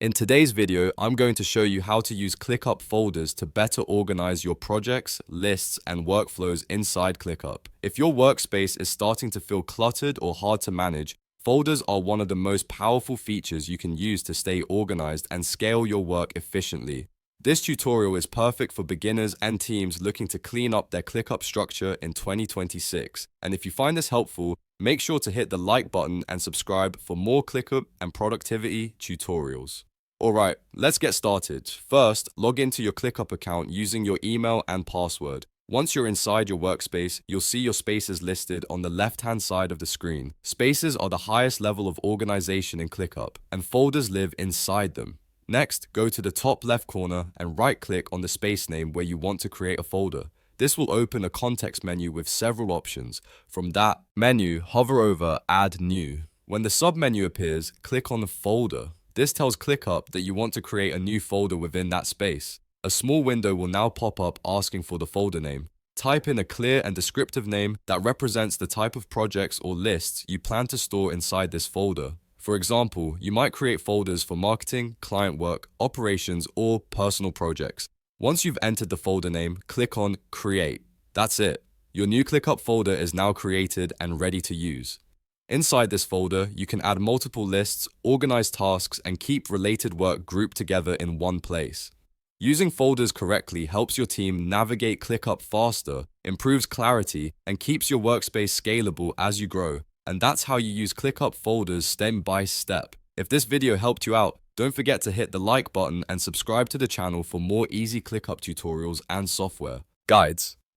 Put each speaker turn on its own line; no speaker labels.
In today's video, I'm going to show you how to use ClickUp folders to better organize your projects, lists, and workflows inside ClickUp. If your workspace is starting to feel cluttered or hard to manage, folders are one of the most powerful features you can use to stay organized and scale your work efficiently. This tutorial is perfect for beginners and teams looking to clean up their ClickUp structure in 2026. And if you find this helpful, make sure to hit the like button and subscribe for more ClickUp and productivity tutorials. Alright, let's get started. First, log into your ClickUp account using your email and password. Once you're inside your workspace, you'll see your spaces listed on the left-hand side of the screen. Spaces are the highest level of organization in ClickUp, and folders live inside them. Next, go to the top left corner and right-click on the space name where you want to create a folder. This will open a context menu with several options. From that menu, hover over Add New. When the sub-menu appears, click on the folder. This tells ClickUp that you want to create a new folder within that space. A small window will now pop up asking for the folder name. Type in a clear and descriptive name that represents the type of projects or lists you plan to store inside this folder. For example, you might create folders for marketing, client work, operations, or personal projects. Once you've entered the folder name, click on Create. That's it. Your new ClickUp folder is now created and ready to use. Inside this folder, you can add multiple lists, organize tasks, and keep related work grouped together in one place. Using folders correctly helps your team navigate ClickUp faster, improves clarity, and keeps your workspace scalable as you grow. And that's how you use ClickUp folders step by step. If this video helped you out, don't forget to hit the like button and subscribe to the channel for more easy ClickUp tutorials and software guides.